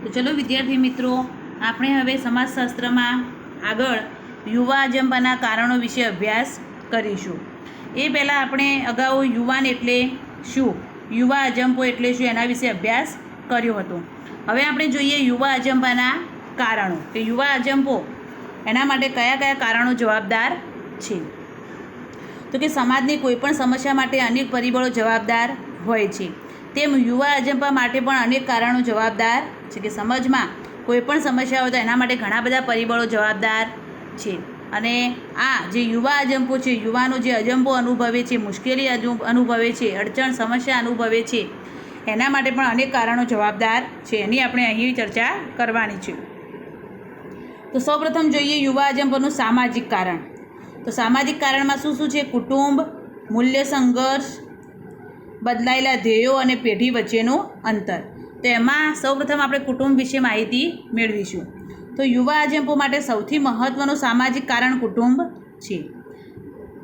તો ચલો વિદ્યાર્થી મિત્રો, આપણે હવે સમાજશાસ્ત્રમાં આગળ યુવા અજંપાના કારણો વિશે અભ્યાસ કરીશું. એ પહેલાં આપણે અગાઉ યુવાન એટલે શું, યુવા અજંપો એટલે શું એના વિશે અભ્યાસ કર્યો હતો. હવે આપણે જોઈએ યુવા અજંપાના કારણો, કે યુવા અજંપો એના માટે કયા કયા કારણો જવાબદાર છે. તો કે સમાજની કોઈપણ સમસ્યા માટે અનેક પરિબળો જવાબદાર હોય છે, તેમ યુવા અજંપા માટે પણ અનેક કારણો જવાબદાર છે. કે સમાજમાં કોઈપણ સમસ્યા હોય તો એના માટે ઘણા બધા પરિબળો જવાબદાર છે. અને આ જે યુવા અજંપો છે, યુવાનો જે અજંપો અનુભવે છે, મુશ્કેલી અનુભવે છે, અડચણ સમસ્યા અનુભવે છે, એના માટે પણ અનેક કારણો જવાબદાર છે. એની આપણે અહીં ચર્ચા કરવાની છે. તો સૌપ્રથમ જોઈએ યુવા અજંપોનું સામાજિક કારણ. તો સામાજિક કારણમાં શું શું છે? કુટુંબ, મૂલ્ય સંઘર્ષ, બદલાયેલા ધ્યેયો અને પેઢી વચ્ચેનું અંતર. તો એમાં સૌપ્રથમ આપણે કુટુંબ વિશે માહિતી મેળવીશું. તો યુવા અજંપો માટે સૌથી મહત્ત્વનું સામાજિક કારણ કુટુંબ છે.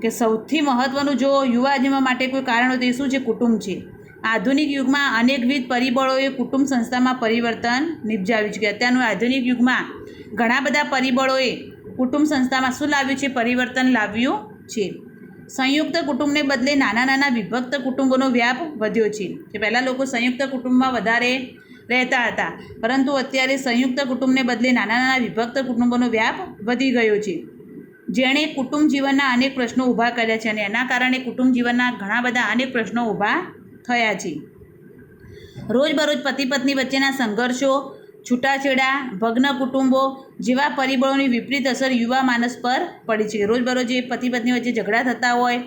કે સૌથી મહત્ત્વનું જો યુવા અજંપા માટે કોઈ કારણ હોય તો એ શું છે? કુટુંબ છે. આધુનિક યુગમાં અનેકવિધ પરિબળોએ કુટુંબ સંસ્થામાં પરિવર્તન નિપજાવ્યું છે. કે અત્યારનું આધુનિક યુગમાં ઘણા બધા પરિબળોએ કુટુંબ સંસ્થામાં શું લાવ્યું છે? પરિવર્તન લાવ્યું છે. સંયુક્ત કુટુંબને બદલે નાના નાના વિભક્ત કુટુંબોનો વ્યાપ વધ્યો છે. કે પહેલાં લોકો સંયુક્ત કુટુંબમાં વધારે રહેતા હતા, પરંતુ અત્યારે સંયુક્ત કુટુંબને બદલે નાના નાના વિભક્ત કુટુંબોનો વ્યાપ વધી ગયો છે, જેણે કુટુંબ જીવનના અનેક પ્રશ્નો ઊભા કર્યા છે. અને એના કારણે કુટુંબ જીવનના ઘણા બધા અનેક પ્રશ્નો ઊભા થયા છે. રોજબરોજ પતિ પત્ની વચ્ચેના સંઘર્ષો, છૂટાછેડા, ભગ્ન કુટુંબો જેવા પરિબળોની વિપરીત અસર યુવા માનસ પર પડી છે. રોજબરોજ જે પતિ પત્ની વચ્ચે ઝઘડા થતા હોય,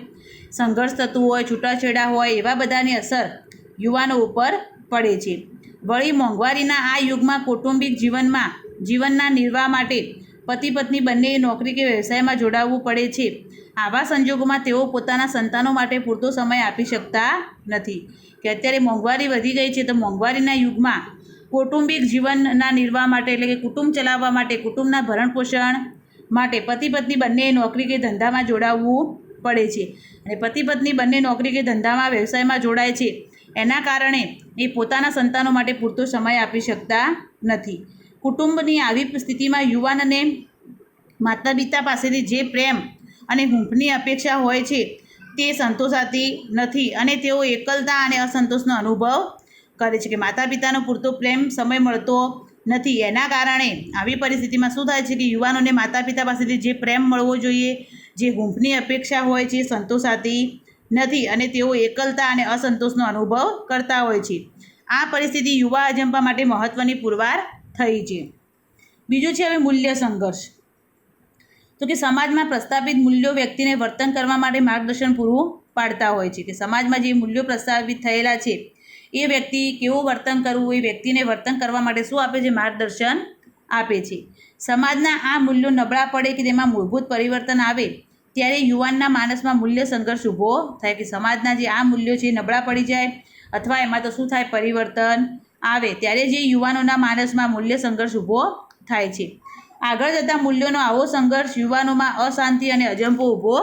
સંઘર્ષ થતું હોય, છૂટાછેડા હોય, એવા બધાની અસર યુવાનો ઉપર પડે છે. વળી મોંઘવારીના આ યુગમાં કૌટુંબિક જીવનના નિર્વાહ માટે પતિ પત્ની બંને નોકરી કે વ્યવસાયમાં જોડાવવું પડે છે. આવા સંજોગોમાં તેઓ પોતાના સંતાનો માટે પૂરતો સમય આપી શકતા નથી. કે અત્યારે મોંઘવારી વધી ગઈ છે, તો મોંઘવારીના યુગમાં કૌટુંબિક જીવનના નિર્વાહ માટે, એટલે કે કુટુંબ ચલાવવા માટે, કુટુંબના ભરણપોષણ માટે પતિ પત્ની બંને નોકરી કે ધંધામાં જોડાવવું પડે છે. અને પતિ પત્ની બંને નોકરી કે ધંધામાં વ્યવસાયમાં જોડાય છે, એના કારણે એ પોતાના સંતાનો માટે પૂરતો સમય આપી શકતા નથી. કુટુંબની આવી સ્થિતિમાં યુવાનને માતા પિતા પાસેથી જે પ્રેમ અને હૂંફની અપેક્ષા હોય છે તે સંતોષાતી નથી, અને તેઓ એકલતા અને અસંતોષનો અનુભવ કરે છે. કે માતા પિતાનો પૂરતો પ્રેમ સમય મળતો નથી. એના કારણે આવી પરિસ્થિતિમાં શું થાય છે કે યુવાનોને માતા પિતા પાસેથી જે પ્રેમ મળવો જોઈએ, જે હૂંફની અપેક્ષા હોય છે, સંતોષાતી નથી, અને તેઓ એકલતા અને અસંતોષનો અનુભવ કરતા હોય છે. આ પરિસ્થિતિ યુવા અજંપા માટે મહત્ત્વની પુરવાર થઈ છે. બીજું છે હવે મૂલ્ય સંઘર્ષ. તો કે સમાજમાં પ્રસ્થાપિત મૂલ્યો વ્યક્તિને વર્તન કરવા માટે માર્ગદર્શન પૂરું પાડતા હોય છે. કે સમાજમાં જે મૂલ્યો પ્રસ્થાપિત થયેલા છે, એ વ્યક્તિ કેવું વર્તન કરવું, એ વ્યક્તિને વર્તન કરવા માટે શું આપે છે? માર્ગદર્શન આપે છે. સમાજના આ મૂલ્યો નબળા પડે કે તેમાં મૂળભૂત પરિવર્તન આવે ત્યારે યુવાનના માનસમાં મૂલ્ય સંઘર્ષ ઊભો થાય. કે સમાજના જે આ મૂલ્યો છે એ નબળા પડી જાય, અથવા એમાં તો શું થાય? પરિવર્તન આવે ત્યારે જે યુવાનોના માનસમાં મૂલ્ય સંઘર્ષ ઊભો થાય છે. આગળ જતાં મૂલ્યોનો આવો સંઘર્ષ યુવાનોમાં અશાંતિ અને અજંપો ઊભો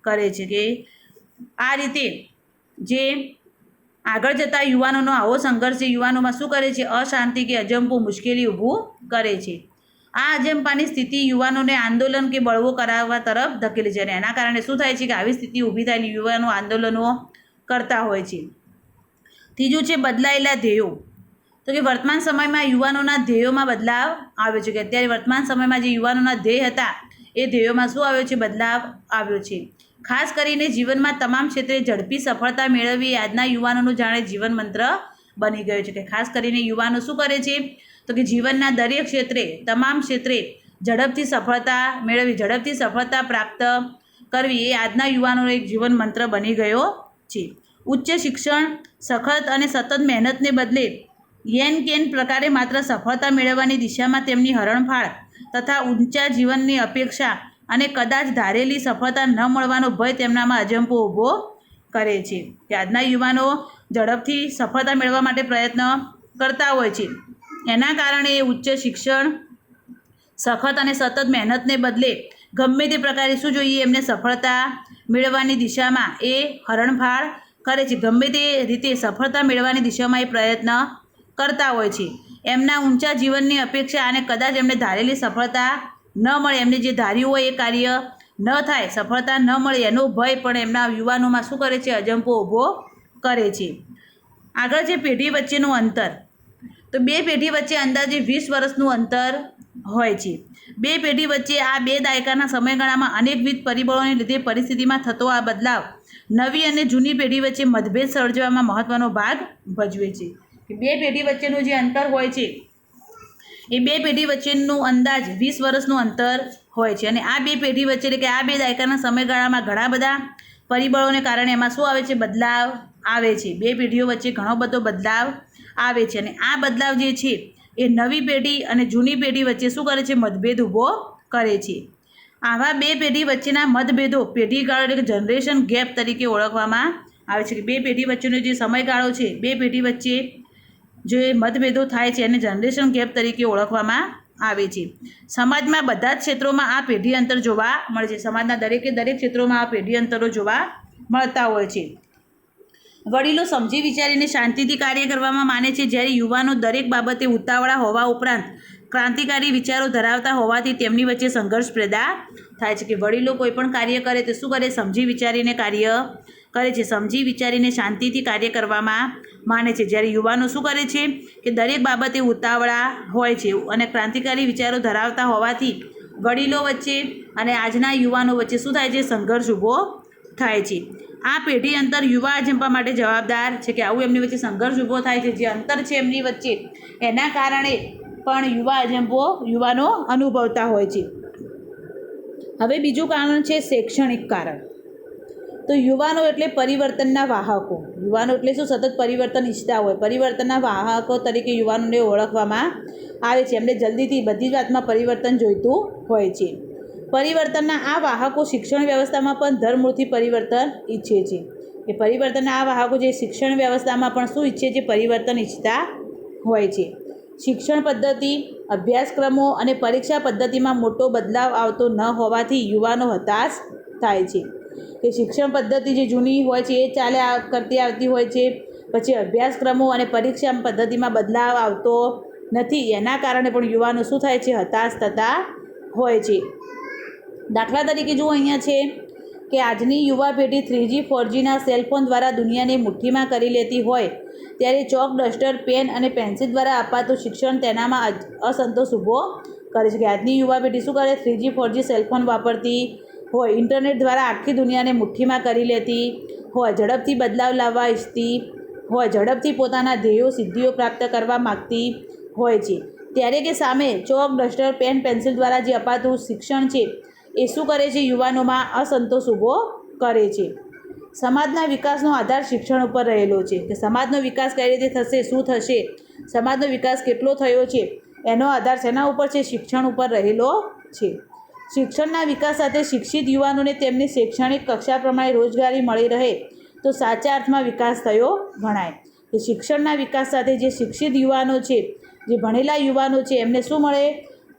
કરે છે. કે આ રીતે જે આગળ જતાં યુવાનોનો આવો સંઘર્ષ જે યુવાનોમાં શું કરે છે? અશાંતિ કે અજંપો, મુશ્કેલી ઊભું કરે છે. આ અજંપાની સ્થિતિ યુવાનોને આંદોલન કે બળવો કરાવવા તરફ ધકેલે છે. અને એના કારણે શું થાય છે કે આવી સ્થિતિ ઊભી થયેલી યુવાનો આંદોલનો કરતા હોય છે. ત્રીજું છે બદલાયેલા ધ્યેયો. તો કે વર્તમાન સમયમાં યુવાનોના ધ્યેયોમાં બદલાવ આવ્યો છે. કે અત્યારે વર્તમાન સમયમાં જે યુવાનોના ધ્યેય હતા, એ ધ્યેયોમાં શું આવ્યો છે? બદલાવ આવ્યો છે. ખાસ કરીને જીવનમાં તમામ ક્ષેત્રે ઝડપી સફળતા મેળવવી આજના યુવાનોનું જાણે જીવન મંત્ર બની ગયું છે. કે ખાસ કરીને યુવાનો શું કરે છે? તો કે જીવનના દરેક ક્ષેત્રે, તમામ ક્ષેત્રે ઝડપથી સફળતા મેળવવી, ઝડપથી સફળતા પ્રાપ્ત કરવી એ આજના યુવાનોનો એક જીવન મંત્ર બની ગયો છે. ઉચ્ચ શિક્ષણ, સખત અને સતત મહેનતને બદલે યેન કેન પ્રકારે માત્ર સફળતા મેળવવાની દિશામાં તેમની હરણફાળ તથા ઊંચા જીવનની અપેક્ષા અને કદાચ ધારેલી સફળતા ન મળવાનો ભય તેમનામાં અજંપો ઊભો કરે છે. કે આજના યુવાનો ઝડપથી સફળતા મેળવવા માટે પ્રયત્ન કરતા હોય છે. એના કારણે ઉચ્ચ શિક્ષણ, સખત અને સતત મહેનતને બદલે ગમે તે પ્રકારે શું જોઈએ? એમને સફળતા મેળવવાની દિશામાં એ હરણફાળ કરે છે. ગમે તે રીતે સફળતા મેળવવાની દિશામાં એ પ્રયત્ન કરતા હોય છે. એમના ઊંચા જીવનની અપેક્ષા અને કદાચ એમને ધારેલી સફળતા ન મળે, એમને જે ધાર્યું હોય એ કાર્ય ન થાય, સફળતા ન મળે એનો ભય પણ એમના યુવાનોમાં શું કરે છે? અજંપો ઊભો કરે છે. આગળ છે પેઢી વચ્ચેનું અંતર. તો બે પેઢી વચ્ચે અંદાજે 20 વર્ષનું અંતર હોય છે. બે પેઢી વચ્ચે આ 2 દાયકાના સમયગાળામાં અનેકવિધ પરિબળોને લીધે પરિસ્થિતિમાં થતો આ બદલાવ નવી અને જૂની પેઢી વચ્ચે મતભેદ સર્જવામાં મહત્વનો ભાગ ભજવે છે. બે પેઢી વચ્ચેનું જે અંતર હોય છે એ બે પેઢી વચ્ચેનું અંદાજ 20 વર્ષનું અંતર હોય છે. અને આ બે પેઢી વચ્ચે એટલે કે આ 2 દાયકાના સમયગાળામાં ઘણા બધા પરિબળોને કારણે એમાં શું આવે છે? બદલાવ આવે છે. બે પેઢીઓ વચ્ચે ઘણો બધો બદલાવ આવે છે. અને આ બદલાવ જે છે એ નવી પેઢી અને જૂની પેઢી વચ્ચે શું કરે છે? મતભેદ ઊભો કરે છે. આવા બે પેઢી વચ્ચેના મતભેદો પેઢીગાળો એટલે કે જનરેશન ગેપ તરીકે ઓળખવામાં આવે છે. કે બે પેઢી વચ્ચેનો જે સમયગાળો છે, બે પેઢી વચ્ચે જે મતભેદો થાય છે એને જનરેશન ગેપ તરીકે ઓળખવામાં આવે છે. સમાજમાં બધા જ ક્ષેત્રોમાં આ પેઢી અંતર જોવા મળે છે. સમાજના દરેકે દરેક ક્ષેત્રોમાં આ પેઢી અંતરો જોવા મળતા હોય છે. વડીલો સમજી વિચારીને શાંતિથી કાર્ય કરવામાં માને છે, જ્યારે યુવાનો દરેક બાબતે ઉતાવળા હોવા ઉપરાંત ક્રાંતિકારી વિચારો ધરાવતા હોવાથી તેમની વચ્ચે સંઘર્ષ પેદા થાય છે. કે વડીલો કોઈ પણ કાર્ય કરે તો શું કરે? સમજી વિચારીને કાર્ય કરે છે. સમજી વિચારીને શાંતિથી કાર્ય કરવામાં માને છે, જ્યારે યુવાનો શું કરે છે? કે દરેક બાબતે ઉતાવળા હોય છે અને ક્રાંતિકારી વિચારો ધરાવતા હોવાથી વડીલો વચ્ચે અને આજના યુવાનો વચ્ચે શું થાય છે? સંઘર્ષ ઊભો થાય છે. આ પેઢી અંતર યુવા અજંપા માટે જવાબદાર છે. કે આવું એમની વચ્ચે સંઘર્ષ ઊભો થાય છે, જે અંતર છે એમની વચ્ચે, એના કારણે પણ યુવા અજંપો યુવાનો અનુભવતા હોય છે. હવે બીજું કારણ છે શૈક્ષણિક કારણ. તો યુવાનો એટલે પરિવર્તનના વાહકો. યુવાનો એટલે શું? સતત પરિવર્તન ઈચ્છતા હોય. પરિવર્તનના વાહકો તરીકે યુવાનોને ઓળખવામાં આવે છે. એમને જલ્દીથી બધી જ વાતમાં પરિવર્તન જોઈતું હોય છે. પરિવર્તનના આ વાહકો શિક્ષણ વ્યવસ્થામાં પણ ધરમૂળથી પરિવર્તન ઈચ્છે છે. એ પરિવર્તનના આ વાહકો જે શિક્ષણ વ્યવસ્થામાં પણ શું ઈચ્છે છે? પરિવર્તન ઈચ્છતા હોય છે. શિક્ષણ પદ્ધતિ, અભ્યાસક્રમો અને પરીક્ષા પદ્ધતિમાં મોટો બદલાવ આવતો ન હોવાથી યુવાનો હતાશ થાય છે. કે શિક્ષણ પદ્ધતિ જે જૂની હોય છે એ કરતી આવતી હોય છે. પછી અભ્યાસક્રમો અને પરીક્ષા પદ્ધતિમાં બદલાવ આવતો નથી, એના કારણે પણ યુવાનો શું થાય છે? હતાશ થતા હોય છે. દાખલા તરીકે જુઓ અહીંયા છે કે આજની યુવા પેઢી 3G 4Gના સેલફોન દ્વારા દુનિયાને મુઠ્ઠીમાં કરી લેતી હોય, ત્યારે ચોક, ડસ્ટર, પેન અને પેન્સિલ દ્વારા અપાતું શિક્ષણ તેનામાં અસંતોષ ઊભો કરે છે. કે આજની યુવા પેઢી શું કરે? 3G 4G સેલફોન વાપરતી હોય, ઇન્ટરનેટ દ્વારા આખી દુનિયાને મુઠ્ઠીમાં કરી લેતી હોય, ઝડપથી બદલાવ લાવવા ઈચ્છતી હોય, ઝડપથી પોતાના ધ્યેયો સિદ્ધિઓ પ્રાપ્ત કરવા માગતી હોય છે. ત્યારે કે સામે ચોક, ડસ્ટર, પેન, પેન્સિલ દ્વારા જે અપાતું શિક્ષણ છે એ શું કરે છે? યુવાનોમાં અસંતોષ ઊભો કરે છે. સમાજના વિકાસનો આધાર શિક્ષણ ઉપર રહેલો છે. કે સમાજનો વિકાસ કઈ રીતે થશે? શું થશે? સમાજનો વિકાસ કેટલો થયો છે એનો આધાર શેના ઉપર છે? શિક્ષણ ઉપર રહેલો છે. શિક્ષણના વિકાસ સાથે શિક્ષિત યુવાનોને તેમની શૈક્ષણિક કક્ષા પ્રમાણે રોજગારી મળી રહે તો સાચા અર્થમાં વિકાસ થયો ગણાય. કે શિક્ષણના વિકાસ સાથે જે શિક્ષિત યુવાનો છે, જે ભણેલા યુવાનો છે, એમને શું મળે?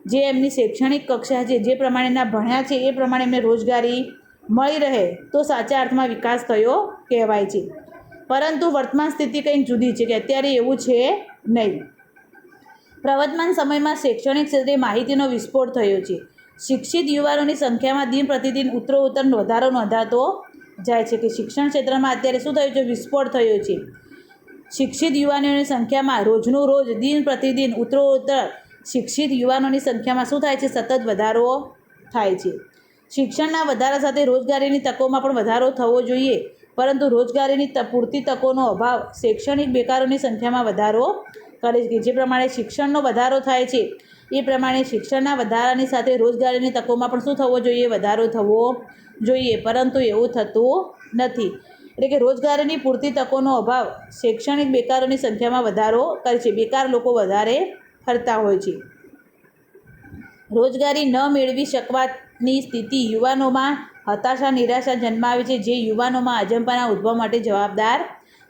જે એમની શૈક્ષણિક કક્ષા છે, જે પ્રમાણેના ભણ્યા છે એ પ્રમાણે એમને રોજગારી મળી રહે તો સાચા અર્થમાં વિકાસ થયો કહેવાય છે. પરંતુ વર્તમાન સ્થિતિ કંઈક જુદી છે. કે અત્યારે એવું છે નહીં. પ્રવર્તમાન સમયમાં શૈક્ષણિક ક્ષેત્રે માહિતીનો વિસ્ફોટ થયો છે. શિક્ષિત યુવાનોની સંખ્યામાં દિન પ્રતિદિન ઉત્તરોત્તર વધારો નોંધાતો જાય છે. કે શિક્ષણ ક્ષેત્રમાં અત્યારે શું થયું છે? વિસ્ફોટ થયો છે. શિક્ષિત યુવાનોની સંખ્યામાં રોજનું રોજ, દિન પ્રતિદિન ઉત્તરોત્તર શિક્ષિત યુવાનોની સંખ્યામાં શું થાય છે? સતત વધારો થાય છે. શિક્ષણના વધારા સાથે રોજગારીની તકોમાં પણ વધારો થવો જોઈએ, પરંતુ રોજગારીની પૂરતી તકોનો અભાવ શૈક્ષણિક બેકારોની સંખ્યામાં વધારો કરે છે. જે પ્રમાણે શિક્ષણનો વધારો થાય છે એ પ્રમાણે શિક્ષણના વધારાની સાથે રોજગારીની તકોમાં પણ શું થવો જોઈએ? વધારો થવો જોઈએ, પરંતુ એવું થતું નથી. એટલે કે રોજગારીની પૂરતી તકોનો અભાવ શૈક્ષણિક બેકારોની સંખ્યામાં વધારો કરે છે. બેકાર લોકો વધારે ફરતા હોય છે. રોજગારી ન મેળવી શકવાની સ્થિતિ યુવાનોમાં હતાશા, નિરાશા જન્માવે છે, જે યુવાનોમાં અજંપાના ઉદ્ભવ માટે જવાબદાર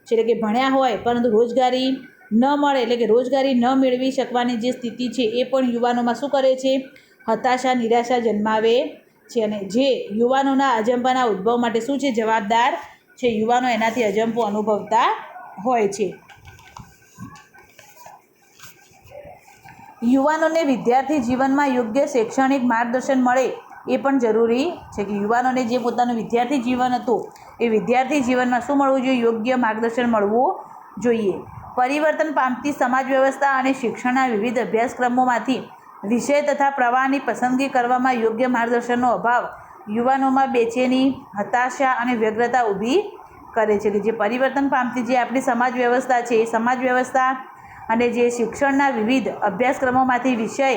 છે. એટલે કે ભણ્યા હોય પરંતુ રોજગારી ન મળે, એટલે કે રોજગારી ન મેળવી શકવાની જે સ્થિતિ છે એ પણ યુવાનોમાં શું કરે છે? હતાશા, નિરાશા જન્માવે છે. અને જે યુવાનોના અજંપાના ઉદ્ભવ માટે શું છે? જવાબદાર છે. યુવાનો એનાથી અજંપો અનુભવતા હોય છે. યુવાનોને વિદ્યાર્થી જીવનમાં યોગ્ય શૈક્ષણિક માર્ગદર્શન મળે એ પણ જરૂરી છે કે યુવાનોને જે પોતાનું વિદ્યાર્થી જીવન હતું એ વિદ્યાર્થી જીવનમાં શું મળવું જોઈએ? યોગ્ય માર્ગદર્શન મળવું જોઈએ. પરિવર્તન પામતી સમાજ વ્યવસ્થા અને શિક્ષણના વિવિધ અભ્યાસક્રમોમાંથી વિષય તથા પ્રવાહની પસંદગી કરવામાં યોગ્ય માર્ગદર્શનનો અભાવ યુવાનોમાં બેચેની, હતાશા અને વ્યગ્રતા ઊભી કરે છે. કે જે પરિવર્તન પામતી જે આપણી સમાજ વ્યવસ્થા છે એ સમાજ વ્યવસ્થા અને જે શિક્ષણના વિવિધ અભ્યાસક્રમોમાંથી વિષય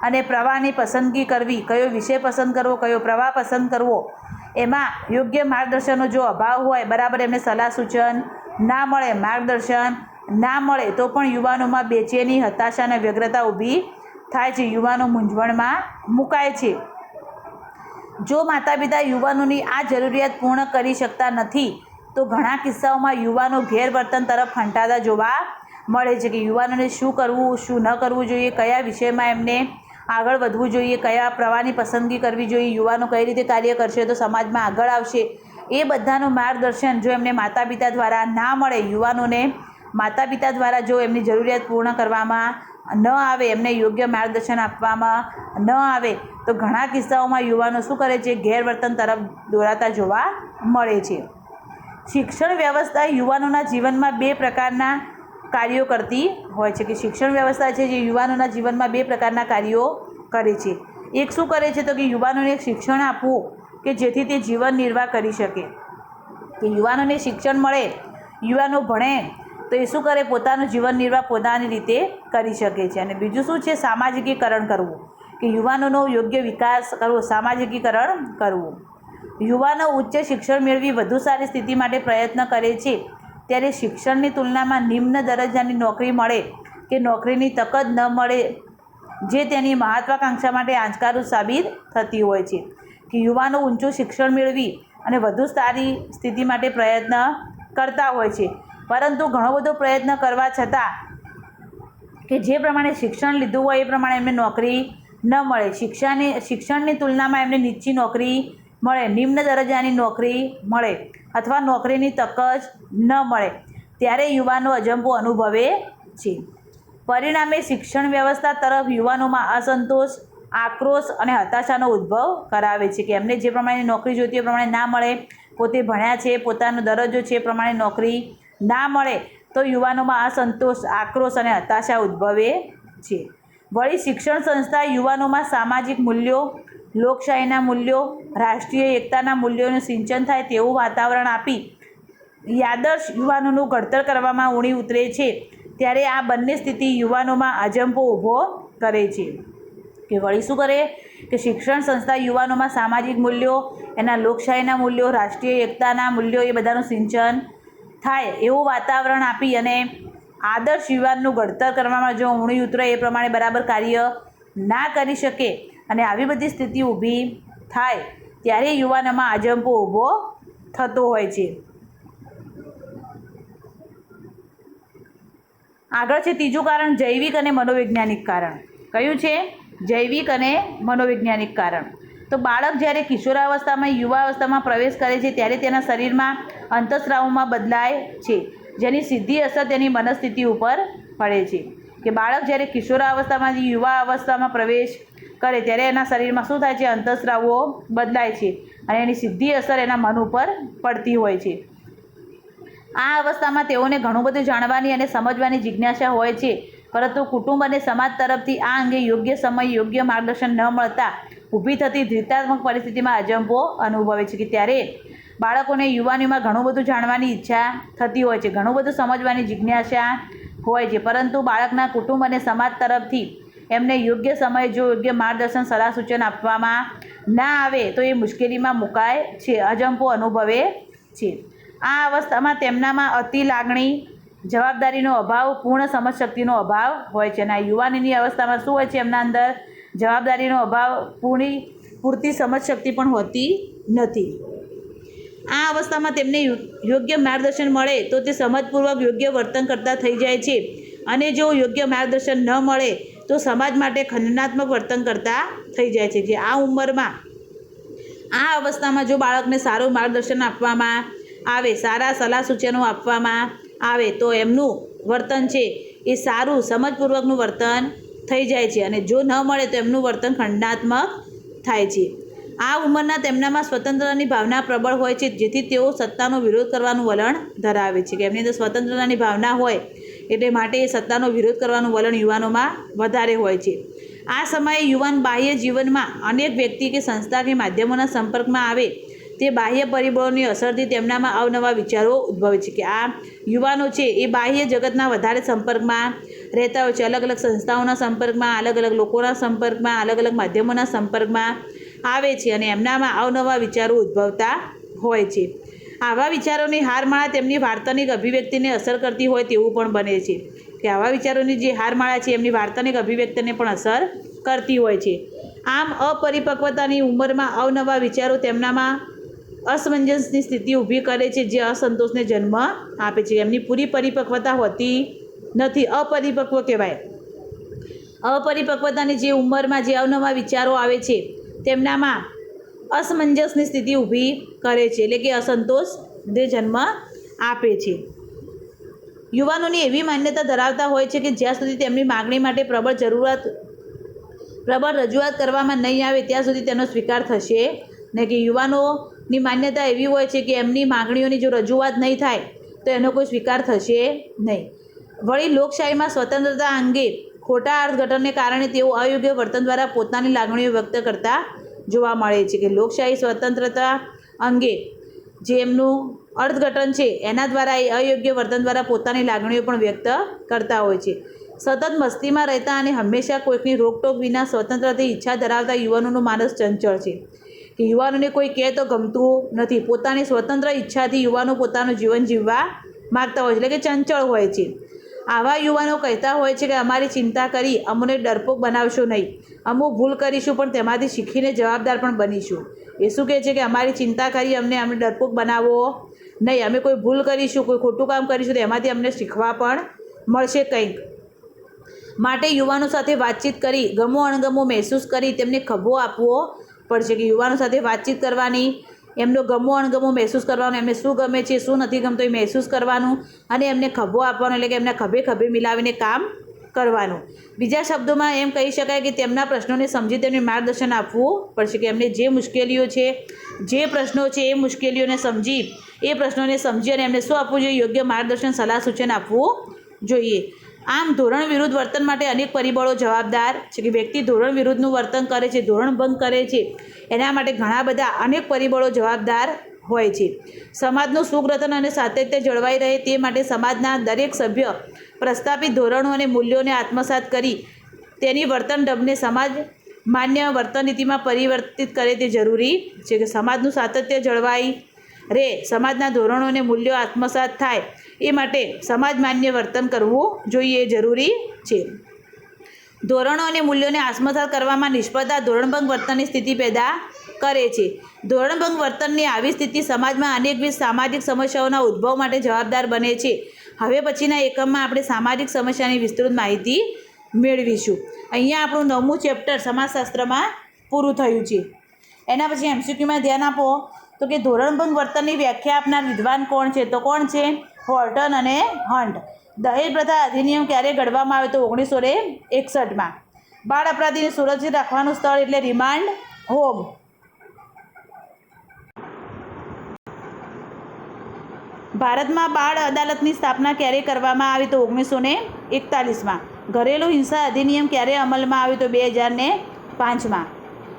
અને પ્રવાહની પસંદગી કરવી, કયો વિષય પસંદ કરવો, કયો પ્રવાહ પસંદ કરવો, એમાં યોગ્ય માર્ગદર્શનનો જો અભાવ હોય, બરાબર એમને સલાહ સૂચન ના મળે, માર્ગદર્શન ના મળે તો પણ યુવાનોમાં બેચેની, હતાશા અને વ્યગ્રતા ઊભી થાય છે. યુવાનો મૂંઝવણમાં મુકાય છે. જો માતા પિતા યુવાનોની આ જરૂરિયાત પૂર્ણ કરી શકતા નથી તો ઘણા કિસ્સાઓમાં યુવાનો ગેરવર્તન તરફ ફંટાતા જોવા મળે છે. કે યુવાનોને શું કરવું, શું ન કરવું જોઈએ, કયા વિષયમાં એમને આગળ વધવું જોઈએ, કયા પ્રવાહની પસંદગી કરવી જોઈએ, યુવાનો કઈ રીતે કાર્ય કરશે તો સમાજમાં આગળ આવશે, એ બધાનું માર્ગદર્શન જો એમને માતા પિતા દ્વારા ના મળે, યુવાનોને માતા પિતા દ્વારા જો એમની જરૂરિયાત પૂર્ણ કરવામાં ન આવે, એમને યોગ્ય માર્ગદર્શન આપવામાં ન આવે તો ઘણા કિસ્સાઓમાં યુવાનો શું કરે છે? ગેરવર્તન તરફ દોરાતા જોવા મળે છે. શિક્ષણ વ્યવસ્થા યુવાનોના જીવનમાં બે પ્રકારના કાર્યો કરતી હોય છે. કે શિક્ષણ વ્યવસ્થા છે જે યુવાનોના જીવનમાં બે પ્રકારના કાર્યો કરે છે. એક શું કરે છે તો કે યુવાનોને શિક્ષણ આપવું કે જેથી તે જીવન નિર્વાહ કરી શકે. કે યુવાનોને શિક્ષણ મળે, યુવાનો ભણે તો એ શું કરે? પોતાનું જીવન નિર્વાહ પોતાની રીતે કરી શકે છે. અને બીજું શું છે? સામાજિકીકરણ કરવું. કે યુવાનોનો યોગ્ય વિકાસ કરવો, સામાજિકીકરણ કરવું. યુવાનો ઉચ્ચ શિક્ષણ મેળવી વધુ સારી સ્થિતિ માટે પ્રયત્ન કરે છે ત્યારે શિક્ષણની તુલનામાં નિમ્ન દરજ્જાની નોકરી મળે કે નોકરીની તક જ ન મળે જે તેની મહત્વાકાંક્ષા માટે આંચકારૂપ સાબિત થતી હોય છે. કે યુવાનો ઊંચું શિક્ષણ મેળવી અને વધુ સારી સ્થિતિ માટે પ્રયત્ન કરતા હોય છે, પરંતુ ઘણો બધો પ્રયત્ન કરવા છતાં કે જે પ્રમાણે શિક્ષણ લીધું હોય એ પ્રમાણે એમને નોકરી ન મળે, શિક્ષણની તુલનામાં એમને નીચી નોકરી મળે, નિમ્ન દરજ્જાની નોકરી મળે અથવા નોકરીની તક જ ન મળે ત્યારે યુવાનો અજંપો અનુભવે છે. પરિણામે શિક્ષણ વ્યવસ્થા તરફ યુવાનોમાં અસંતોષ, આક્રોશ અને હતાશાનો ઉદ્ભવ કરાવે છે. કે એમને જે પ્રમાણે નોકરી જોઈતી એ પ્રમાણે ના મળે, પોતે ભણ્યા છે, પોતાનો દરજ્જો છે એ પ્રમાણે નોકરી ના મળે તો યુવાનોમાં અસંતોષ, આક્રોશ અને હતાશા ઉદ્ભવે છે. વળી શિક્ષણ સંસ્થા યુવાનોમાં સામાજિક મૂલ્યો, લોકશાહીના મૂલ્યો, રાષ્ટ્રીય એકતાના મૂલ્યોનું સિંચન થાય તેવું વાતાવરણ આપી આદર્શ યુવાનોનું ઘડતર કરવામાં ઊણી ઉતરે છે ત્યારે આ બંને સ્થિતિ યુવાનોમાં અજંપો ઊભો કરે છે. કે વળી શું કરે? કે શિક્ષણ સંસ્થા યુવાનોમાં સામાજિક મૂલ્યો, એના લોકશાહીના મૂલ્યો, રાષ્ટ્રીય એકતાના મૂલ્યો એ બધાનું સિંચન થાય એવું વાતાવરણ આપી અને આદર્શ યુવાનનું ઘડતર કરવામાં જો ઊણી ઉતરે એ પ્રમાણે બરાબર કાર્ય ના કરી શકે અને આવી બધી સ્થિતિ ઊભી થાય ત્યારે યુવાનોમાં અજંપો ઊભો થતો હોય છે. આગળ છે ત્રીજું કારણ, જૈવિક અને મનોવૈજ્ઞાનિક કારણ. કયું છે? જૈવિક અને મનોવૈજ્ઞાનિક કારણ. તો બાળક જ્યારે કિશોરાવસ્થામાં, યુવાવસ્થામાં પ્રવેશ કરે છે ત્યારે તેના શરીરમાં અંતઃસ્રાવોમાં બદલાય છે જેની સીધી અસર તેની મનસ્થિતિ ઉપર પડે છે. કે બાળક જ્યારે કિશોરાવસ્થામાંથી યુવા અવસ્થામાં પ્રવેશ કરે ત્યારે એના શરીરમાં શું થાય છે? અંતઃસ્રાવો બદલાય છે અને એની સીધી અસર એના મન ઉપર પડતી હોય છે. આ અવસ્થામાં તેઓને ઘણું બધું જાણવાની અને સમજવાની જિજ્ઞાસા હોય છે, પરંતુ કુટુંબ અને સમાજ તરફથી આ અંગે યોગ્ય સમય, યોગ્ય માર્ગદર્શન ન મળતા ઊભી થતી દ્વિધાત્મક પરિસ્થિતિમાં અજંપો અનુભવે છે. કે ત્યારે બાળકોને યુવાનીમાં ઘણું બધું જાણવાની ઈચ્છા થતી હોય છે, ઘણું બધું સમજવાની જિજ્ઞાસા હોય છે, પરંતુ બાળકના કુટુંબ અને સમાજ તરફથી એમને યોગ્ય સમયે જો યોગ્ય માર્ગદર્શન, સલાહ સૂચન આપવામાં ના આવે તો એ મુશ્કેલીમાં મુકાય છે, અજંપો અનુભવે છે. આ અવસ્થામાં તેમનામાં અતિ લાગણી, જવાબદારીનો અભાવ, પૂર્ણ સમજશક્તિનો અભાવ હોય છે. અને આ યુવાનીની અવસ્થામાં શું હોય છે? એમના અંદર જવાબદારીનો અભાવ, પૂરતી સમજશક્તિ પણ હોતી નથી. આ અવસ્થામાં તેમને યોગ્ય માર્ગદર્શન મળે તો તે સમજપૂર્વક યોગ્ય વર્તન કરતા થઈ જાય છે અને જો યોગ્ય માર્ગદર્શન ન મળે તો સમાજ માટે ખંડનાત્મક વર્તન કરતા થઈ જાય છે. જે આ ઉંમરમાં, આ અવસ્થામાં જો બાળકને સારું માર્ગદર્શન આપવામાં આવે, સારા સલાહ સૂચનો આપવામાં આવે તો એમનું વર્તન છે એ સારું, સમજપૂર્વકનું વર્તન થઈ જાય છે અને જો ન મળે તો એમનું વર્તન ખંડાત્મક થાય છે. આ ઉંમરના તેમનામાં સ્વતંત્રતાની ભાવના પ્રબળ હોય છે, જેથી તેઓ સત્તાનો વિરોધ કરવાનું વલણ ધરાવે છે. કે એમની અંદર સ્વતંત્રતાની ભાવના હોય એટલે માટે એ સત્તાનો વિરોધ કરવાનું વલણ યુવાનોમાં વધારે હોય છે. આ સમયે યુવાન બાહ્ય જીવનમાં અનેક વ્યક્તિ કે સંસ્થા કે માધ્યમોના સંપર્કમાં આવે તે બાહ્ય પરિબળોની અસરથી તેમનામાં અવનવા વિચારો ઉદ્ભવે છે. કે આ યુવાનો છે એ બાહ્ય જગતના વધારે સંપર્કમાં રહેતા હોય છે. અલગ અલગ સંસ્થાઓના સંપર્કમાં, અલગ અલગ લોકોના સંપર્કમાં, અલગ અલગ માધ્યમોના સંપર્કમાં આવે છે અને એમનામાં અવનવા વિચારો ઉદ્ભવતા હોય છે. આવા વિચારોની હારમાળા તેમની વાર્તાનિક અભિવ્યક્તિને અસર કરતી હોય તેવું પણ બને છે. કે આવા વિચારોની જે હારમાળા છે એમની વાર્તાનિક અભિવ્યક્તિને પણ અસર કરતી હોય છે. આમ અપરિપક્વતાની ઉંમરમાં અવનવા વિચારો તેમનામાં અસમંજસની સ્થિતિ ઊભી કરે છે, જે અસંતોષને જન્મ આપે છે. એમની પૂરી પરિપક્વતા હોતી નથી, અપરિપક્વ કહેવાય. અપરિપક્વતાની જે ઉંમરમાં જે અવનવા વિચારો આવે છે તેમનામાં અસમંજસની સ્થિતિ ઊભી કરે છે, એટલે કે અસંતોષને જન્મ આપે છે. યુવાનોની એવી માન્યતા ધરાવતા હોય છે કે જ્યાં સુધી તેમની માગણી માટે પ્રબળ રજૂઆત કરવામાં નહીં આવે ત્યાં સુધી તેનો સ્વીકાર થશે નહીં. કે યુવાનોની માન્યતા એવી હોય છે કે એમની માગણીઓની જો રજૂઆત નહીં થાય તો એનો કોઈ સ્વીકાર થશે નહીં. વળી લોકશાહીમાં સ્વતંત્રતા અંગે ખોટા અર્થઘટનને કારણે તેઓ અયોગ્ય વર્તન દ્વારા પોતાની લાગણીઓ વ્યક્ત કરતા જોવા મળે છે. કે લોકશાહી સ્વતંત્રતા અંગે જે એમનું અર્થઘટન છે એના દ્વારા એ અયોગ્ય વર્તન દ્વારા પોતાની લાગણીઓ પણ વ્યક્ત કરતા હોય છે. સતત મસ્તીમાં રહેતા અને હંમેશા કોઈકની રોકટોક વિના સ્વતંત્રતાની ઈચ્છા ધરાવતા યુવાનોનું માનસ ચંચળ છે. કે યુવાનોને કોઈ કહે તો ગમતું નથી. પોતાની સ્વતંત્ર ઈચ્છાથી યુવાનો પોતાનું જીવન જીવવા માગતા હોય છે, એટલે કે ચંચળ હોય છે. આવા યુવાનો કહેતા હોય છે કે અમારી ચિંતા કરી અમને ડરપોક બનાવશો નહીં. અમુક ભૂલ કરીશું પણ તેમાંથી શીખીને જવાબદાર પણ બનીશું. એ શું કહે છે કે અમારી ચિંતા કરી અમને ડરપોક બનાવો નહીં. અમે કોઈ ભૂલ કરીશું, કોઈ ખોટું કામ કરીશું તો એમાંથી અમને શીખવા પણ મળશે કંઈક. માટે યુવાનો સાથે વાતચીત કરી ગમો અણગમો મહેસૂસ કરી તેમને ખભો આપવો પડશે. કે યુવાનો સાથે વાતચીત કરવાની, એમનો ગમો અણગમો મહેસૂસ કરવાનો, એમને શું ગમે છે શું નથી ગમતું એ મહેસૂસ કરવાનું અને એમને ખભો આપવાનો, એટલે કે એમના ખભે ખભે મિલાવીને કામ કરવાનું. બીજા શબ્દોમાં એમ કહી શકાય કે તેમના પ્રશ્નોને સમજી તેમને માર્ગદર્શન આપવું પડશે. કે એમને જે મુશ્કેલીઓ છે, જે પ્રશ્નો છે એ મુશ્કેલીઓને સમજી અને એમને શું આપવું જોઈએ? યોગ્ય માર્ગદર્શન, સલાહ, સૂચન આપવું જોઈએ. આમ ધોરણ વિરુદ્ધ વર્તન માટે અનેક પરિબળો જવાબદાર છે. કે વ્યક્તિ ધોરણ વિરુદ્ધનું વર્તન કરે છે, ધોરણ ભંગ કરે છે, એના માટે ઘણા બધા અનેક પરિબળો જવાબદાર હોય છે. સમાજનું સુગ્રથન અને સાતત્ય જળવાઈ રહે તે માટે સમાજના દરેક સભ્ય પ્રસ્થાપિત ધોરણો અને મૂલ્યોને આત્મસાત કરી તેની વર્તન ઢબને સમાજ માન્ય વર્તન નીતિમાં પરિવર્તિત કરે તે જરૂરી છે. કે સમાજનું સાતત્ય જળવાઈ રહે, સમાજના ધોરણો અને મૂલ્યો આત્મસાત થાય એ માટે સમાજ માન્ય વર્તન કરવું જોઈએ એ જરૂરી છે. ધોરણો અને મૂલ્યોને આત્મસાત કરવામાં નિષ્ફળતા ધોરણભંગ વર્તનની સ્થિતિ પેદા કરે છે. ધોરણભંગ વર્તનની આવી સ્થિતિ સમાજમાં અનેકવિધ સામાજિક સમસ્યાઓના ઉદ્ભવ માટે જવાબદાર બને છે. હવે પછીના એકમમાં આપણે સામાજિક સમસ્યાની વિસ્તૃત માહિતી મેળવીશું. અહીંયા આપણું 9મું ચેપ્ટર સમાજશાસ્ત્રમાં પૂરું થયું છે. એના પછી MCQમાં ધ્યાન આપો તો કે ધોરણભંગ વર્તનની વ્યાખ્યા આપનાર વિદ્વાન કોણ છે? તો કોણ છે? હોર્ટન અને હન્ટ. દહેજ પ્રથા અધિનિયમ ક્યારે ઘડવામાં આવ્યો? તો 1961માં. બાળ અપરાધીને સુરક્ષિત રાખવાનું સ્થળ એટલે રિમાન્ડ હોમ. ભારતમાં બાળ અદાલતની સ્થાપના ક્યારે કરવામાં આવી? તો 1941માં. ઘરેલું હિંસા અધિનિયમ ક્યારે અમલમાં આવ્યું? તો 2005માં.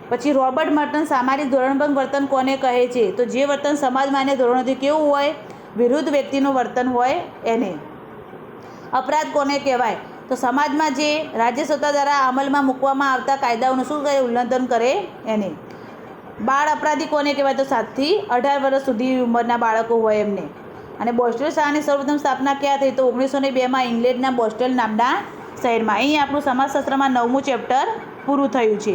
પછી રોબર્ટ મર્ટન સામાજિક ધોરણભંગ વર્તન કોને કહે છે? તો જે વર્તન સમાજ માન્ય ધોરણોથી કેવું હોય? વિરુદ્ધ વ્યક્તિનું વર્તન હોય એને. અપરાધ કોને કહેવાય? તો સમાજમાં જે રાજ્ય સત્તા દ્વારા અમલમાં મૂકવામાં આવતા કાયદાઓનું શું કરે? ઉલ્લંઘન કરે એને. બાળ અપરાધી કોને કહેવાય? તો 7 થી 18 વર્ષ સુધી ઉંમરના બાળકો હોય એમને. અને બોસ્ટન શાળાની સર્વપ્રથમ સ્થાપના ક્યાં થઈ? તો 1902માં ઇંગ્લેન્ડના બોસ્ટન નામના શહેરમાં. અહીં આપણું સમાજશાસ્ત્રમાં 9મું ચેપ્ટર પૂરું થયું છે.